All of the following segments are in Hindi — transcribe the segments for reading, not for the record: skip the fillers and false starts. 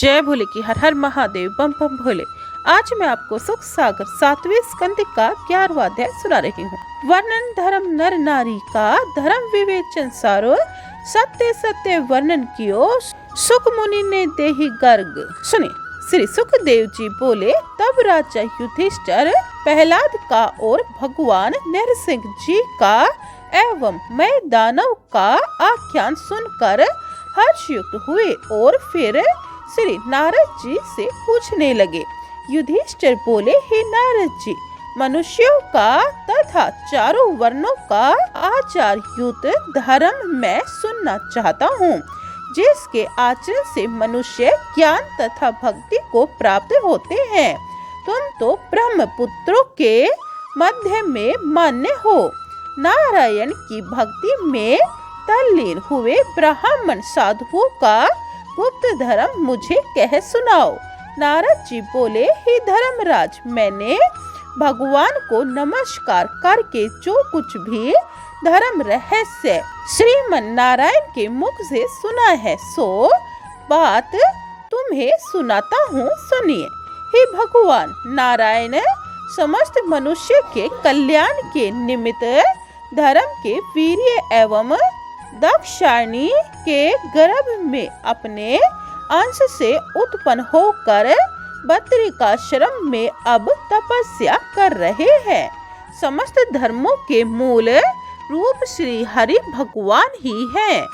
जय भोले की हर हर महादेव बम बम भोले। आज मैं आपको सुख सागर 7वें स्कंद का 11वां अध्याय सुना रही हूँ। वर्णन धर्म नर नारी का धर्म विवेचन सारो सत्य सत्य वर्णन कियो सुख मुनि ने देहि गर्ग। सुनिए, श्री सुखदेव जी बोले, तब राजा युधिष्ठिर प्रहलाद का और भगवान नरसिंह जी का एवं मैं दानव का आख्यान सुनकर हर्षयुक्त हुए और फिर श्री नारद जी से पूछने लगे। युधिष्ठिर बोले, हे नारद जी, मनुष्यों का तथा चारों वर्णों का आचार युक्त धर्म मैं सुनना चाहता हूँ, जिसके आचरण से मनुष्य ज्ञान तथा भक्ति को प्राप्त होते हैं। तुम तो ब्रह्म पुत्रों के मध्य में मान्य हो। नारायण की भक्ति में तल्लीन हुए ब्राह्मण साधुओं का गुप्त धर्म मुझे कह सुनाओ। नारद जी बोले, हे धर्मराज, मैंने भगवान को नमस्कार करके जो कुछ भी धर्म रहस्य श्रीमन नारायण के मुख से सुना है, सो बात तुम्हें सुनाता हूँ, सुनिए। हे भगवान नारायण समस्त मनुष्य के कल्याण के निमित्त धर्म के वीर्य एवं दक्षिणी के गर्भ में अपने अंश से उत्पन्न होकर बद्रिकाश्रम में अब तपस्या कर रहे हैं। समस्त धर्मों के मूल रूप श्री हरि भगवान ही हैं,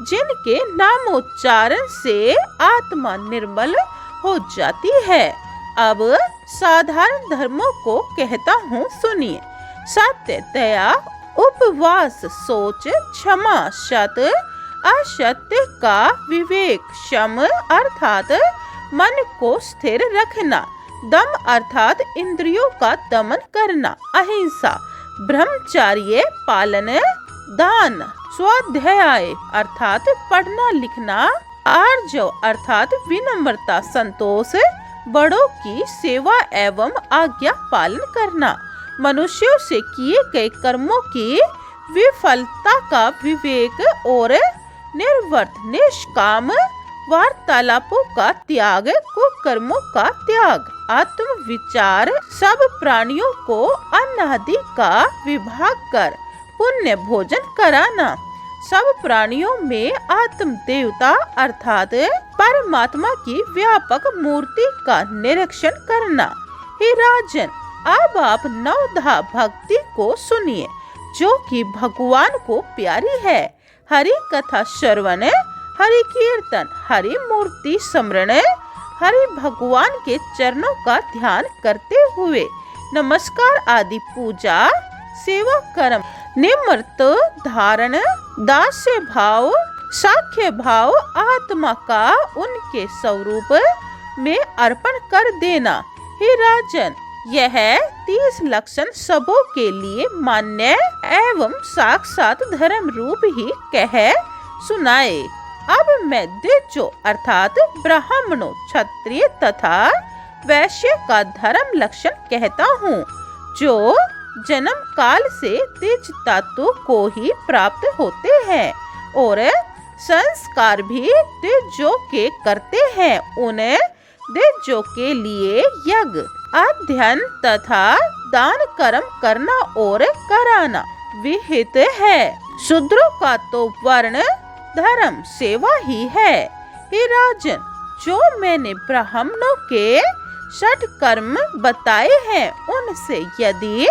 जिनके नामोच्चारण से आत्मा निर्मल हो जाती है। अब साधारण धर्मों को कहता हूँ, सुनिए। सत्य, दया, उपवास, सोच, क्षमा, सत, असत्य का विवेक, शम अर्थात मन को स्थिर रखना, दम अर्थात इंद्रियों का दमन करना, अहिंसा, ब्रह्मचर्य पालन, दान, स्वाध्याय अर्थात पढ़ना लिखना, आर्जव अर्थात विनम्रता, संतोष, बड़ों की सेवा एवं आज्ञा पालन करना, मनुष्यों से किए गए कर्मों की विफलता का विवेक और निर्वर्त निष्काम वार्तालापों का त्याग, कुकर्मों का त्याग, आत्म विचार, सब प्राणियों को अनादि का विभाग कर पुण्य भोजन कराना, सब प्राणियों में आत्म देवता अर्थात परमात्मा की व्यापक मूर्ति का निरीक्षण करना। हे राजन, अब आप नवधा भक्ति को सुनिए, जो कि भगवान को प्यारी है। हरि कथा श्रवण, हरि कीर्तन, हरि मूर्ति स्मरण, हरि भगवान के चरणों का ध्यान करते हुए नमस्कार आदि पूजा, सेवा कर्म, निम्रत धारण, दास्य भाव, साख्य भाव आत्मा का उनके स्वरूप में अर्पण कर देना। हे राजन, यह 30 लक्षण सबों के लिए मान्य एवं साक्षात धर्म रूप ही कह सुनाए। अब मैं द्विजों अर्थात ब्राह्मणों, क्षत्रिय तथा वैश्य का धर्म लक्षण कहता हूँ, जो जन्म काल से द्विज तत्व को ही प्राप्त होते हैं और संस्कार भी द्विजों के करते हैं। उन द्विजों के लिए यज्ञ, अध्ययन तथा दान कर्म करना और कराना विहित है। शूद्रों का तो वर्ण धर्म सेवा ही है। हे राजन, जो मैंने ब्राह्मणों के 6 कर्म बताए हैं, उनसे यदि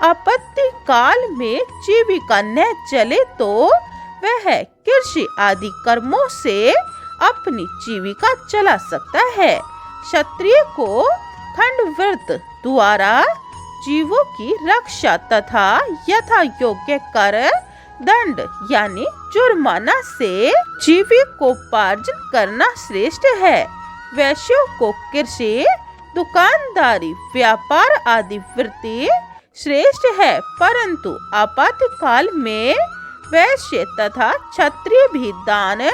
आपत्ति काल में जीविका न चले तो वह कृषि आदि कर्मों से अपनी जीविका चला सकता है। क्षत्रिय को खंड व्रत द्वारा जीवों की रक्षा तथा यथा योग्य कर दंड यानी जुर्माना से जीविकोपार्जन करना श्रेष्ठ है। वैश्यों को कृषि, दुकानदारी, व्यापार आदि वृत्ति श्रेष्ठ है, परंतु आपातकाल में वैश्य तथा क्षत्रिय भी दान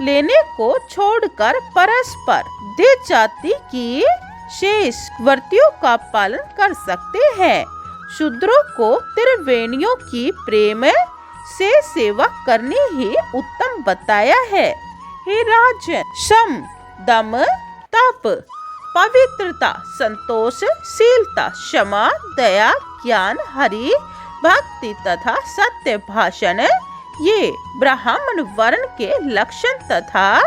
लेने को छोड़कर परस्पर द्विज जाति की शेष वर्तियों का पालन कर सकते हैं। शूद्रों को त्रिवेणियों की प्रेम से सेवा करनी ही उत्तम बताया है। हे राजन, सम, दम, तप, पवित्रता, संतोष, शीलता, क्षमा, दया, ज्ञान, हरि भक्ति तथा सत्य भाषण ये ब्राह्मण वर्ण के लक्षण तथा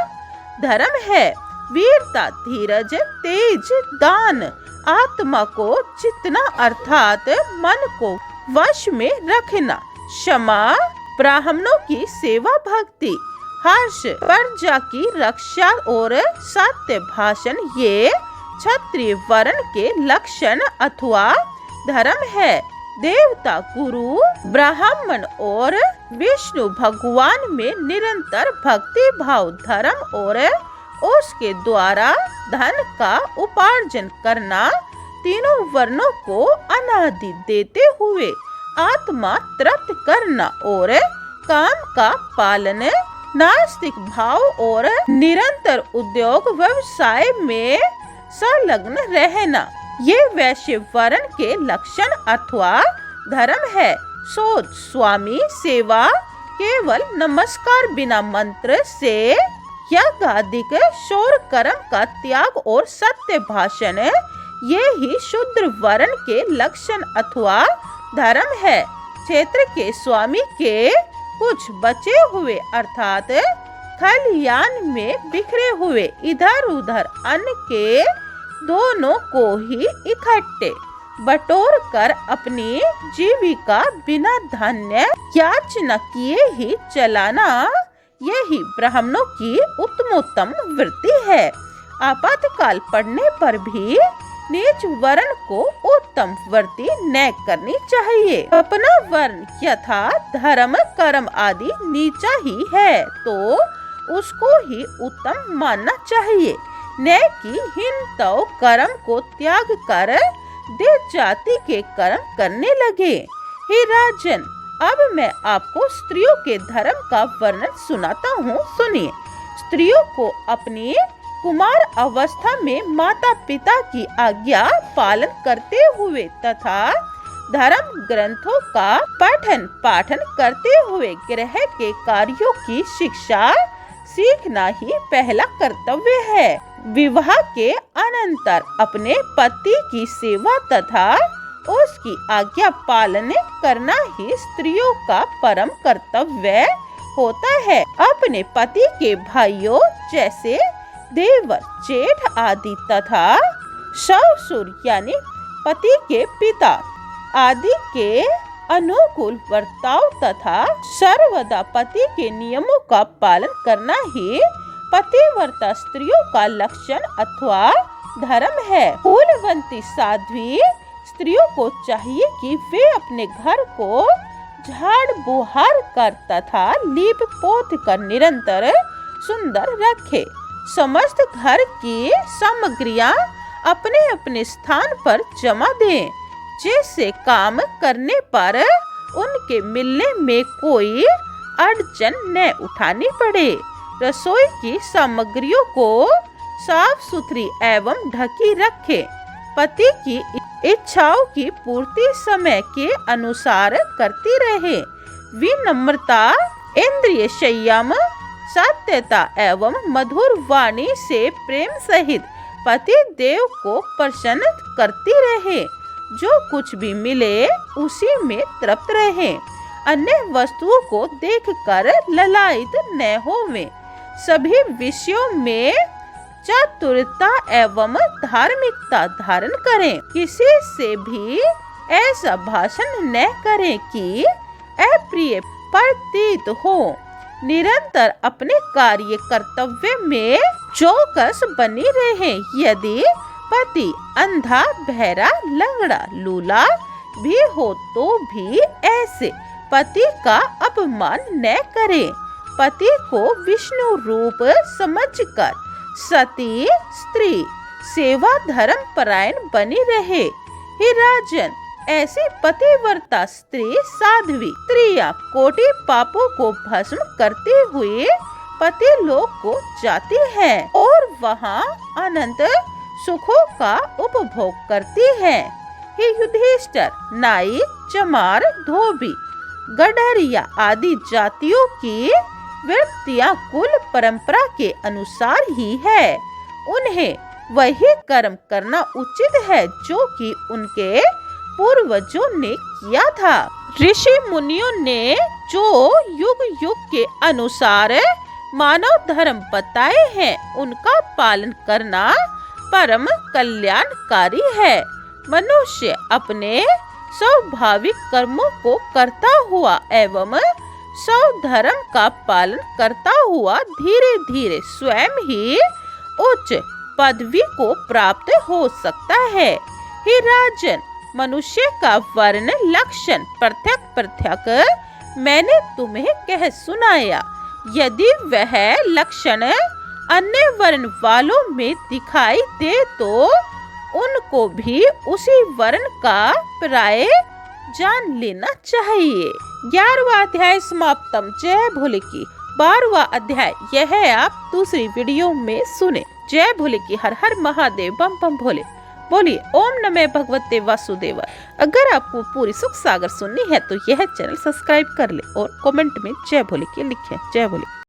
धर्म है। वीरता, धीरज, तेज, दान, आत्मा को जितना अर्थात मन को वश में रखना, क्षमा, ब्राह्मणों की सेवा भक्ति, हर्ष, प्रजा की रक्षा और सत्य भाषण ये क्षत्रिय वर्ण के लक्षण अथवा धर्म है। देवता, गुरु, ब्राह्मण और विष्णु भगवान में निरंतर भक्ति भाव, धर्म और उसके द्वारा धन का उपार्जन करना, तीनों वर्णों को अनादि देते हुए आत्मा तृप्त करना और काम का पालन, नास्तिक भाव और निरंतर उद्योग व्यवसाय में संलग्न रहना, ये वैश्य वर्ण के लक्षण अथवा धर्म है। सोच, स्वामी सेवा, केवल नमस्कार बिना मंत्र से यज्ञादिक शौर कर्म का त्याग और सत्य भाषण ये ही शूद्र वर्ण के लक्षण अथवा धर्म है। क्षेत्र के स्वामी के कुछ बचे हुए अर्थात खलियान में बिखरे हुए इधर उधर अन्न के दोनों को ही इकट्ठे बटोर कर अपनी जीविका बिना धान्य याचना किए ही चलाना, यही ब्राह्मणों की उत्तमोत्तम वृत्ति है। आपातकाल पड़ने पर भी नीच वर्ण को उत्तम वृत्ति न करनी चाहिए। अपना वर्ण यथा धर्म कर्म आदि नीचा ही है तो उसको ही उत्तम मानना चाहिए, न कि हीनतव कर्म को त्याग कर देव जाति के कर्म करने लगे। हे राजन, अब मैं आपको स्त्रियों के धर्म का वर्णन सुनाता हूँ, सुनिए। स्त्रियों को अपनी कुमार अवस्था में माता पिता की आज्ञा पालन करते हुए तथा धर्म ग्रंथों का पठन पाठन करते हुए गृह के कार्यों की शिक्षा सीखना ही पहला कर्तव्य है। विवाह के अनंतर अपने पति की सेवा तथा उसकी आज्ञा पालन करना ही स्त्रियों का परम कर्तव्य होता है। अपने पति के भाइयों जैसे देवर, जेठ आदि तथा ससुर यानी पति के पिता आदि के अनुकूल बर्ताव तथा सर्वदा पति के नियमों का पालन करना ही पतिव्रता स्त्रियों का लक्षण अथवा धर्म है। फूलवंती साध्वी स्त्रियों को चाहिए कि वे अपने घर को झाड़ बुहार कर तथा लीप पोत कर निरंतर सुंदर रखे। समस्त घर की सामग्रियां अपने अपने स्थान पर जमा दें, जिससे काम करने पर उनके मिलने में कोई अड़चन न उठानी पड़े। रसोई की सामग्रियों को साफ सुथरी एवं ढकी रखें। पति की इच्छाओं की पूर्ति समय के अनुसार करती रहे। विनम्रता, इंद्रिय संयम, सत्यता एवं मधुर वाणी से प्रेम सहित पति देव को प्रसन्न करती रहे। जो कुछ भी मिले उसी में तृप्त रहे। अन्य वस्तुओं को देखकर ललायित न होवें। सभी विषयों में चतुरता एवं धार्मिकता धारण करें। किसी से भी ऐसा भाषण न करें कि अप्रिय प्रतीत हो। निरंतर अपने कार्य कर्तव्य में चौकस बनी रहे। यदि पति अंधा, बहरा, लंगड़ा, लूला भी हो तो भी ऐसे पति का अपमान न करे। पति को विष्णु रूप समझकर सती स्त्री सेवा धर्म परायण बनी रहे। हे राजन, ऐसी पतिव्रता स्त्री साध्वी स्त्रियां कोटि पापों को भस्म करते हुए पति लोक को जाती हैं और वहां अनंत सुखों का उपभोग करती हैं। हे युधिष्ठिर, नाई, चमार, धोबी, गडरिया आदि जातियों की वृत्तियां कुल परंपरा के अनुसार ही है। उन्हें वही कर्म करना उचित है जो कि उनके पूर्वजों ने किया था। ऋषि मुनियों ने जो युग युग के अनुसार मानव धर्म बताए हैं उनका पालन करना परम कल्याणकारी है। मनुष्य अपने स्वाभाविक कर्मों को करता हुआ एवं स्वधर्म का पालन करता हुआ धीरे धीरे स्वयं ही उच्च पदवी को प्राप्त हो सकता है। हे राजन, मनुष्य का वर्ण लक्षण पृथक पृथक मैंने तुम्हें कह सुनाया। यदि वह लक्षण अन्य वर्ण वालों में दिखाई दे तो उनको भी उसी वर्ण का प्राय जान लेना चाहिए। 11वां अध्याय समाप्तम। जय भोले की। 12वां अध्याय यह आप दूसरी वीडियो में सुने। जय भोले की। हर हर महादेव। बम बम भोले। बोलिए ओम नमः भगवते वासुदेवाय। अगर आपको पूरी सुख सागर सुननी है तो यह चैनल सब्सक्राइब कर ले और कमेंट में जय भोले की लिखें। जय भोले।